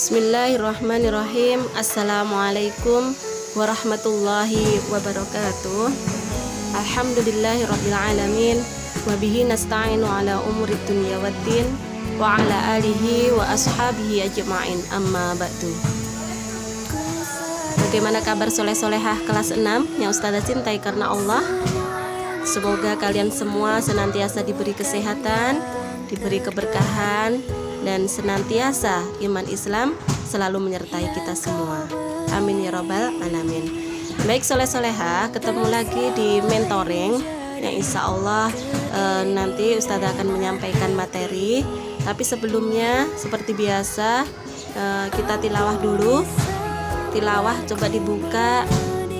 Bismillahirrahmanirrahim. Assalamualaikum warahmatullahi wabarakatuh. Alhamdulillahirrabbilalamin. Wabihi nasta'inu ala umurid dunya waddin. Wa ala alihi wa ashabihi ajma'in, amma ba'du. Bagaimana kabar soleh-solehah kelas 6 yang Ustazah cintai karena Allah? Semoga kalian semua senantiasa diberi kesehatan, diberi keberkahan, dan senantiasa iman Islam selalu menyertai kita semua. Amin ya rabbal alamin. Baik soleh-solehah, ketemu lagi di mentoring yang insya Allah nanti Ustazah akan menyampaikan materi. Tapi sebelumnya seperti biasa kita tilawah dulu. Tilawah coba dibuka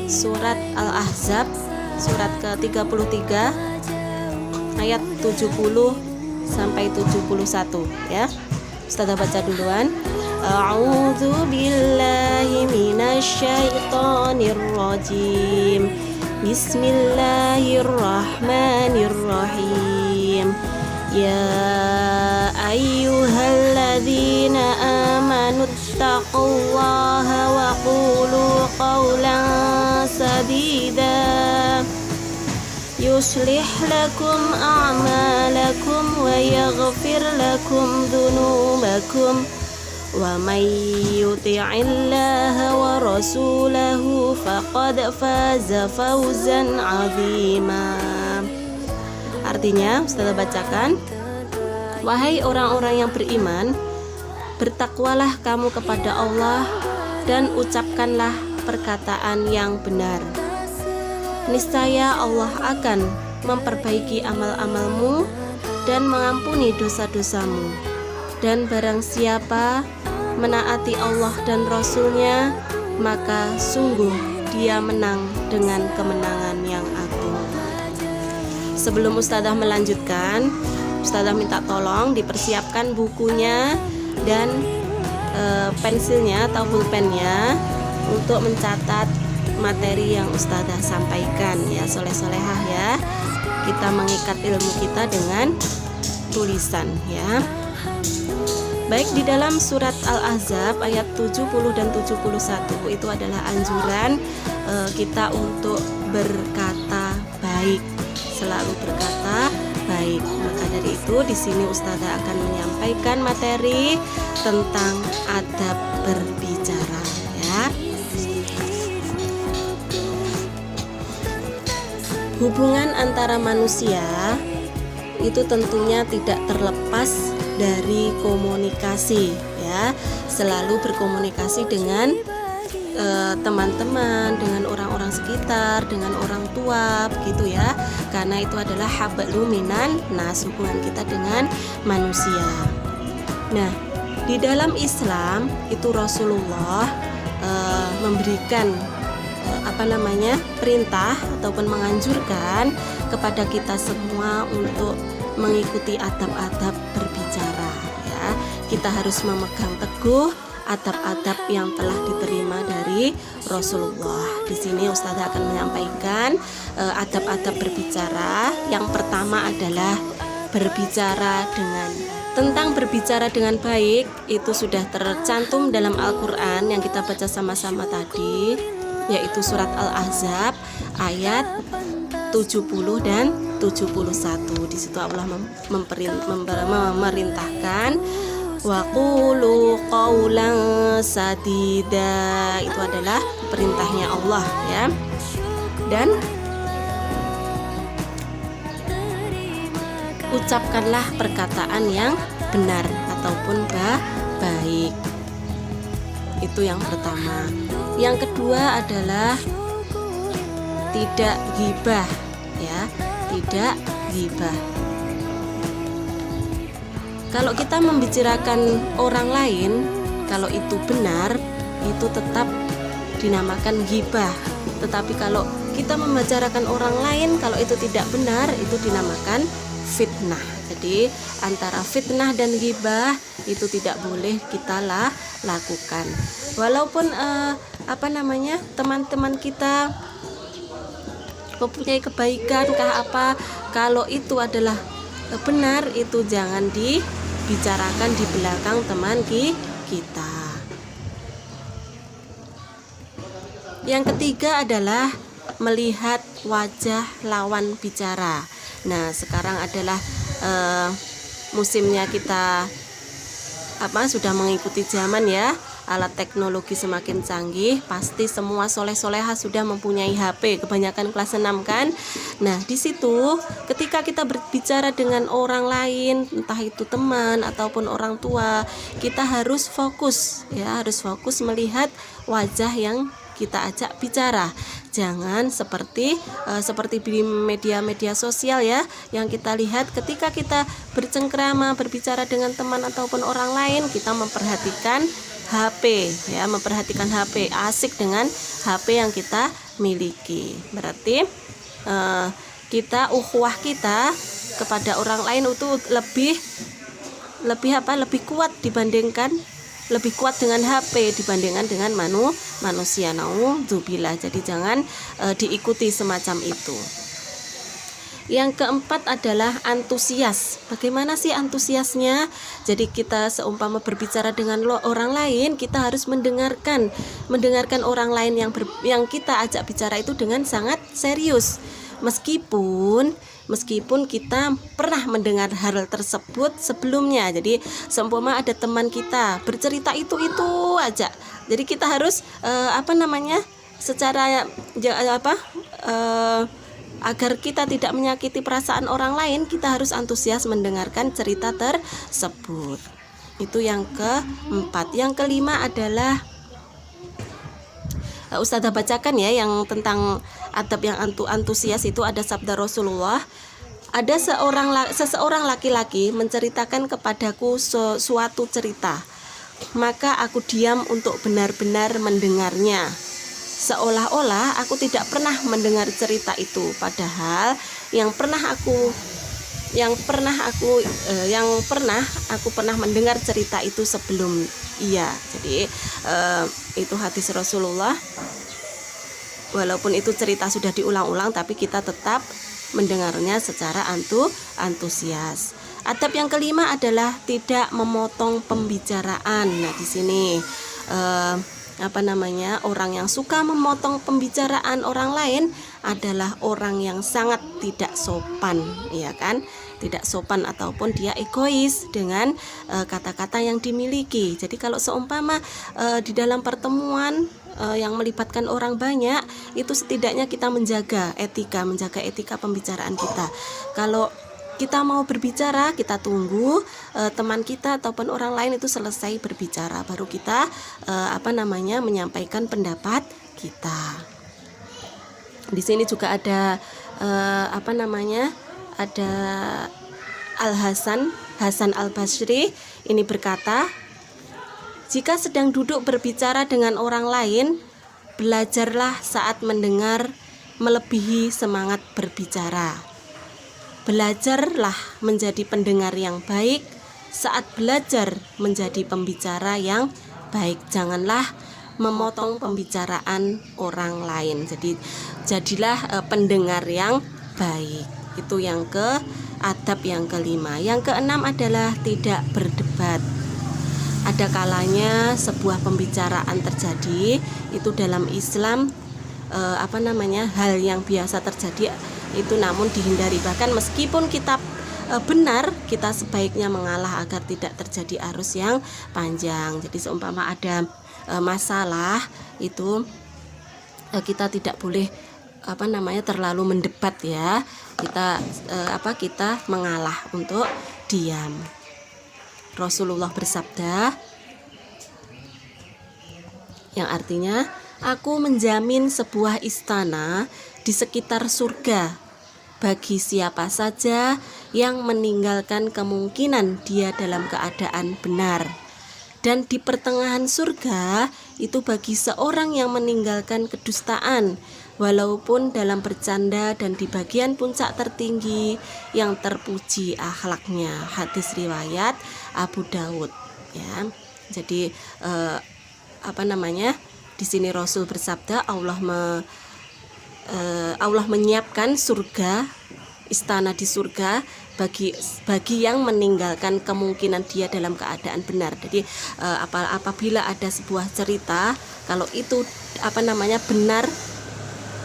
surat Al-Ahzab surat ke-33 ayat 70 sampai 71 ya. Ustazah baca duluan. A'udzu billahi minasyaitonir rajim. Bismillahirrahmanirrahim. Ya ayyuhalladzina amanu taqullaha wa qulu qawlan sadida. Yuslih lakum a'malakum wa yaghfir lakum dhunubakum wa may yuti'illaha wa rasulahu faqad faza fawzan 'azima. Artinya Ustazah bacakan, wahai orang-orang yang beriman, bertakwalah kamu kepada Allah dan ucapkanlah perkataan yang benar. Niscaya Allah akan memperbaiki amal-amalmu dan mengampuni dosa-dosamu. Dan barang siapa menaati Allah dan Rasul-Nya, maka sungguh dia menang dengan kemenangan yang agung. Sebelum Ustazah melanjutkan, Ustazah minta tolong dipersiapkan bukunya dan pensilnya atau pulpennya untuk mencatat materi yang Ustazah sampaikan ya, soleh-solehah ya. Kita mengikat ilmu kita dengan tulisan ya. Baik, di dalam surat Al-Ahzab ayat 70 dan 71 itu adalah anjuran kita untuk berkata baik, selalu berkata baik. Maka dari itu di sini Ustazah akan menyampaikan materi tentang adab berbicara ya. Hubungan antara manusia itu tentunya tidak terlepas dari komunikasi ya. Selalu berkomunikasi dengan teman-teman, dengan orang-orang sekitar, dengan orang tua begitu ya. Karena itu adalah hablum minan nas, hubungan kita dengan manusia. Nah, di dalam Islam itu Rasulullah memberikan perintah ataupun menganjurkan kepada kita semua untuk mengikuti adab-adab berbicara ya. Kita harus memegang teguh adab-adab yang telah diterima dari Rasulullah. Di sini Ustazah akan menyampaikan adab-adab berbicara. Yang pertama adalah berbicara tentang berbicara dengan baik. Itu sudah tercantum dalam Al-Qur'an yang kita baca sama-sama tadi, yaitu surat Al-Ahzab ayat 70 dan 71. Di situ Allah memerintahkan wa qulu qawlan sadida. Itu adalah perintahnya Allah ya. Dan ucapkanlah perkataan yang benar ataupun baik. Itu yang pertama. Yang kedua adalah tidak ghibah ya, tidak ghibah. Kalau kita membicarakan orang lain, kalau itu benar, itu tetap dinamakan ghibah. Tetapi kalau kita membicarakan orang lain, kalau itu tidak benar, itu dinamakan fitnah. Jadi antara fitnah dan ghibah itu tidak boleh kita lakukan. Walaupun teman-teman kita mempunyai kebaikan kalau itu adalah benar, itu jangan dibicarakan di belakang teman kita. Yang ketiga adalah melihat wajah lawan bicara. Nah, sekarang adalah musimnya kita sudah mengikuti zaman ya. Alat teknologi semakin canggih, pasti semua soleh-soleha sudah mempunyai HP, kebanyakan kelas 6 kan. Nah, di situ ketika kita berbicara dengan orang lain, entah itu teman ataupun orang tua, kita harus fokus ya, harus fokus melihat wajah yang kita ajak bicara. Jangan seperti di media-media sosial ya, yang kita lihat ketika kita bercengkrama berbicara dengan teman ataupun orang lain, kita memperhatikan HP ya, memperhatikan HP, asik dengan HP yang kita miliki. Berarti kita ukhuwah kita kepada orang lain itu lebih kuat dibandingkan lebih kuat dengan HP dibandingkan dengan manusia. Naudzubillah. Jadi jangan diikuti semacam itu. Yang keempat adalah antusias. Bagaimana sih antusiasnya? Jadi kita seumpama berbicara dengan orang lain, kita harus mendengarkan orang lain yang kita ajak bicara itu dengan sangat serius. Meskipun kita pernah mendengar hal tersebut sebelumnya. Jadi seumpama ada teman kita bercerita itu aja. Jadi kita harus agar kita tidak menyakiti perasaan orang lain, kita harus antusias mendengarkan cerita tersebut. Itu yang keempat. Yang kelima adalah Ustazah bacakan ya, yang tentang adab yang antusias itu ada sabda Rasulullah. Ada seseorang laki-laki menceritakan kepadaku suatu cerita, maka aku diam untuk benar-benar mendengarnya, seolah-olah aku tidak pernah mendengar cerita itu, padahal yang pernah aku pernah mendengar cerita itu sebelum ia. Jadi itu hadis Rasulullah. Walaupun itu cerita sudah diulang-ulang, tapi kita tetap mendengarnya secara antusias. Adab yang kelima adalah tidak memotong pembicaraan. Nah, di sini orang yang suka memotong pembicaraan orang lain adalah orang yang sangat tidak sopan, ya kan? Tidak sopan ataupun dia egois dengan kata-kata yang dimiliki. Jadi kalau seumpama di dalam pertemuan yang melibatkan orang banyak, itu setidaknya kita menjaga etika pembicaraan kita. Kalau kita mau berbicara, kita tunggu teman kita ataupun orang lain itu selesai berbicara, baru kita menyampaikan pendapat kita. Di sini juga ada ada Hasan Al-Basri ini berkata, jika sedang duduk berbicara dengan orang lain, belajarlah saat mendengar melebihi semangat berbicara. Belajarlah menjadi pendengar yang baik saat belajar menjadi pembicara yang baik. Janganlah memotong pembicaraan orang lain. Jadi jadilah pendengar yang baik. Itu yang adab yang kelima. Yang keenam adalah tidak berdebat. Ada kalanya sebuah pembicaraan terjadi, itu dalam Islam hal yang biasa terjadi itu namun dihindari. Bahkan meskipun kita benar, kita sebaiknya mengalah agar tidak terjadi arus yang panjang. Jadi seumpama ada masalah itu kita tidak boleh terlalu mendebat ya. Kita mengalah untuk diam. Rasulullah bersabda yang artinya, aku menjamin sebuah istana di sekitar surga bagi siapa saja yang meninggalkan kemungkinan dia dalam keadaan benar, dan di pertengahan surga itu bagi seorang yang meninggalkan kedustaan walaupun dalam bercanda, dan di bagian puncak tertinggi yang terpuji akhlaknya. Hadis riwayat Abu Daud ya. Jadi di sini Rasul bersabda, Allah menyiapkan surga, istana di surga bagi yang meninggalkan kemungkinan dia dalam keadaan benar. Jadi apabila ada sebuah cerita, kalau itu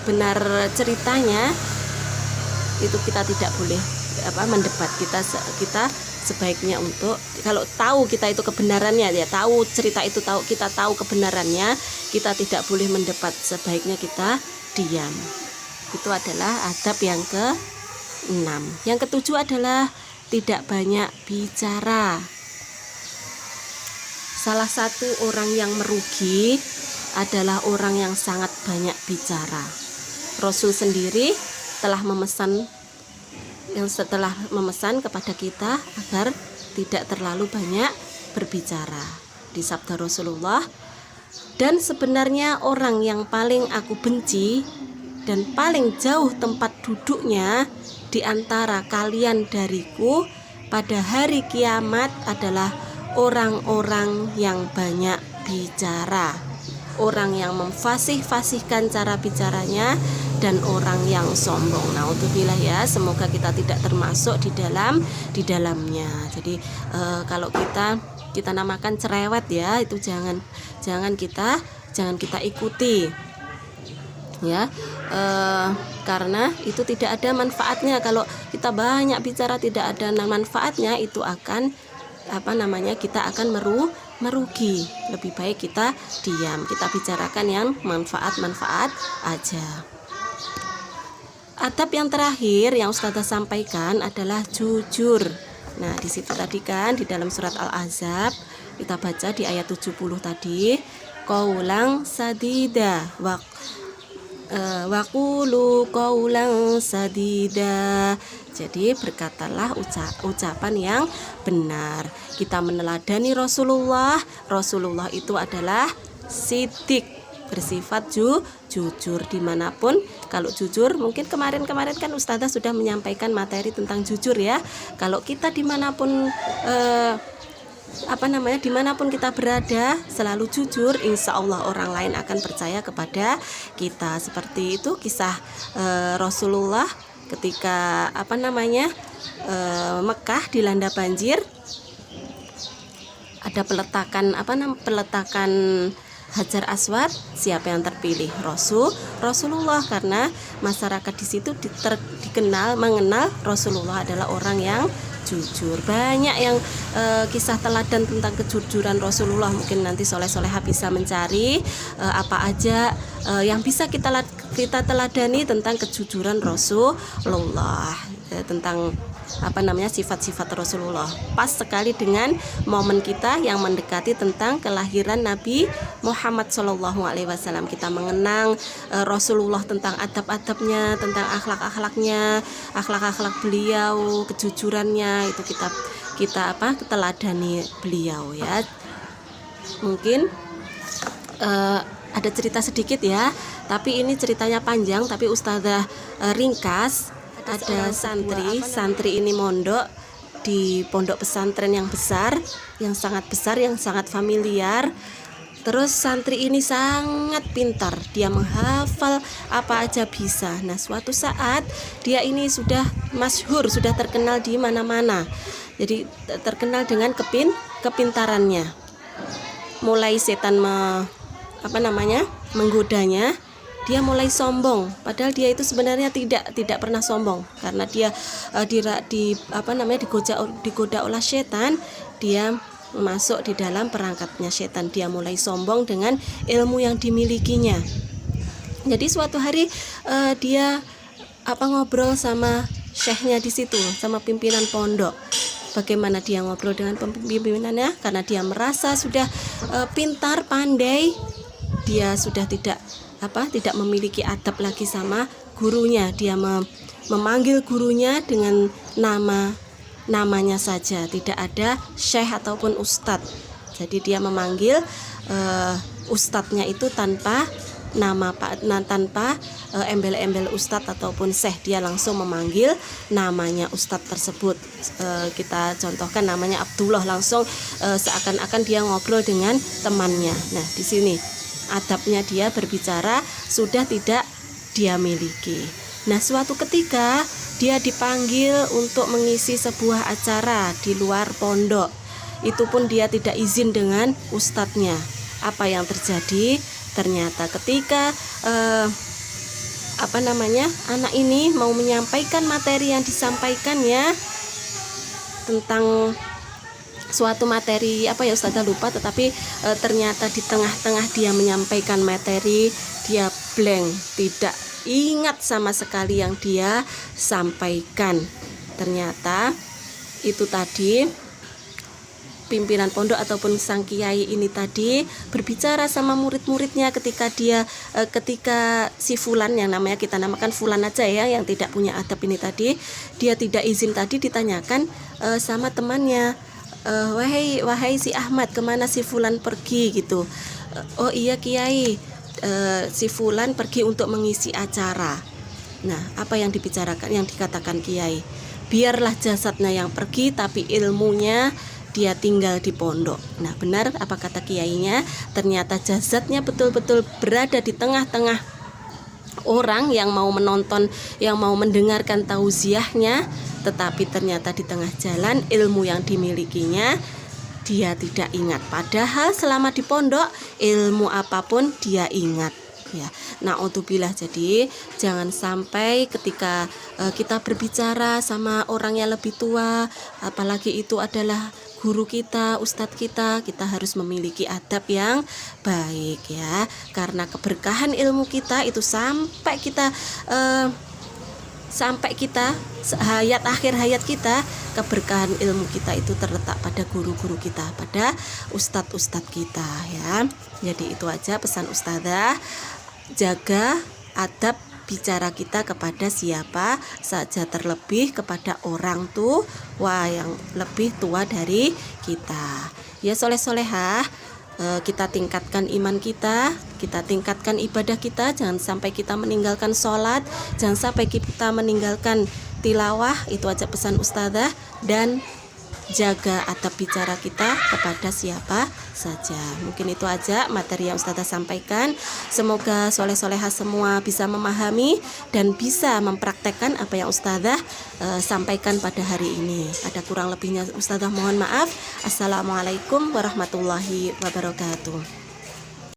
benar ceritanya, itu kita tidak boleh mendebat. Kita sebaiknya untuk, kalau tahu kita itu kebenarannya, ya tahu cerita itu, kita tahu kebenarannya, kita tidak boleh mendebat, sebaiknya kita diam. Itu adalah adab yang ke-6. Yang ke-7 adalah tidak banyak bicara. Salah satu orang yang merugi adalah orang yang sangat banyak bicara. Rasul sendiri telah memesan kepada kita agar tidak terlalu banyak berbicara. Di sabda Rasulullah, dan sebenarnya orang yang paling aku benci dan paling jauh tempat duduknya di antara kalian dariku pada hari kiamat adalah orang-orang yang banyak bicara, orang yang memfasih-fasihkan cara bicaranya, dan orang yang sombong. Naudzubillah ya, semoga kita tidak termasuk di dalamnya. Jadi kalau kita namakan cerewet ya, itu jangan kita ikuti ya, karena itu tidak ada manfaatnya. Kalau kita banyak bicara tidak ada manfaatnya, itu akan kita akan merugi. Lebih baik kita diam, kita bicarakan yang manfaat aja. Adab yang terakhir yang Ustazah sampaikan adalah jujur. Nah, di situ tadi kan di dalam surat Al-Ahzab kita baca di ayat 70 tadi, qaulan sadida wa qulu qaulan sadida. Jadi berkatalah ucapan yang benar. Kita meneladani Rasulullah. Rasulullah itu adalah sidik, bersifat jujur dimanapun. Kalau jujur, mungkin kemarin kan Ustazah sudah menyampaikan materi tentang jujur ya. Kalau kita dimanapun dimanapun kita berada selalu jujur, insya Allah orang lain akan percaya kepada kita. Seperti itu kisah Rasulullah ketika Mekah dilanda banjir. Ada peletakan Hajar Aswad. Siapa yang terpilih? Rasulullah, karena masyarakat di situ mengenal Rasulullah adalah orang yang jujur. Banyak yang kisah teladan tentang kejujuran Rasulullah. Mungkin nanti Soleh-Solehah bisa mencari apa aja yang bisa kita teladani tentang kejujuran Rasulullah, tentang sifat-sifat Rasulullah. Pas sekali dengan momen kita yang mendekati tentang kelahiran Nabi Muhammad SAW. Kita mengenang Rasulullah, tentang adab-adabnya, tentang akhlak-akhlaknya, akhlak-akhlak beliau, kejujurannya, itu kita teladani beliau ya. Mungkin ada cerita sedikit ya, tapi ini ceritanya panjang, tapi Ustazah ringkas. Ada santri ini mondok di pondok pesantren yang besar, yang sangat familiar. Terus santri ini sangat pintar, dia menghafal apa aja bisa. Nah, suatu saat dia ini sudah masyhur, sudah terkenal di mana-mana. Jadi terkenal dengan kepintarannya. Mulai setan menggodanya, dia mulai sombong, padahal dia itu sebenarnya tidak pernah sombong, karena dia digoda oleh setan. Dia masuk di dalam perangkatnya setan. Dia mulai sombong dengan ilmu yang dimilikinya. Jadi suatu hari dia ngobrol sama syekhnya di situ, sama pimpinan pondok. Bagaimana dia ngobrol dengan pimpinannya? Karena dia merasa sudah pintar, pandai, dia sudah tidak memiliki adab lagi sama gurunya. Dia memanggil gurunya dengan namanya saja, tidak ada syekh ataupun ustadz. Jadi dia memanggil ustadznya itu tanpa embel-embel ustadz ataupun syekh. Dia langsung memanggil namanya ustadz tersebut. Kita contohkan namanya Abdullah, langsung seakan-akan dia ngobrol dengan temannya. Nah, di sini adabnya dia berbicara sudah tidak dia miliki. Nah, suatu ketika dia dipanggil untuk mengisi sebuah acara di luar pondok. Itu pun dia tidak izin dengan ustadznya. Apa yang terjadi? Ternyata ketika anak ini mau menyampaikan materi yang disampaikannya tentang suatu materi Ustazah lupa, tetapi ternyata di tengah-tengah dia menyampaikan materi, dia blank, tidak ingat sama sekali yang dia sampaikan. Ternyata itu tadi pimpinan pondok ataupun sang kiai ini tadi berbicara sama murid-muridnya ketika si Fulan, yang namanya kita namakan Fulan aja ya, yang tidak punya adab ini tadi, dia tidak izin tadi, ditanyakan sama temannya, wahai si Ahmad, kemana si Fulan pergi gitu. Oh iya kiai, si Fulan pergi untuk mengisi acara. Nah, apa yang dibicarakan, yang dikatakan kiai, biarlah jasadnya yang pergi tapi ilmunya dia tinggal di pondok. Nah, benar apa kata kiainya? Ternyata jasadnya betul-betul berada di tengah-tengah orang yang mau menonton, yang mau mendengarkan tauziahnya, tetapi ternyata di tengah jalan ilmu yang dimilikinya dia tidak ingat. Padahal selama di pondok ilmu apapun dia ingat. Ya, naudzubillah. Jadi jangan sampai ketika kita berbicara sama orang yang lebih tua, apalagi itu adalah guru kita, ustadz kita harus memiliki adab yang baik ya, karena keberkahan ilmu kita itu sampai kita akhir hayat kita, keberkahan ilmu kita itu terletak pada guru-guru kita, pada ustadz kita ya. Jadi itu aja pesan ustazah, jaga adab bicara kita kepada siapa saja, terlebih kepada orang tua yang lebih tua dari kita ya. Soleh-solehah, kita tingkatkan iman kita tingkatkan ibadah kita. Jangan sampai kita meninggalkan sholat, jangan sampai kita meninggalkan tilawah. Itu aja pesan ustazah. Dan jaga adab bicara kita kepada siapa saja. Mungkin itu aja materi yang ustazah sampaikan. Semoga soleh-solehah semua bisa memahami dan bisa mempraktekkan apa yang ustazah sampaikan pada hari ini. Ada kurang lebihnya ustazah mohon maaf. Assalamualaikum warahmatullahi wabarakatuh.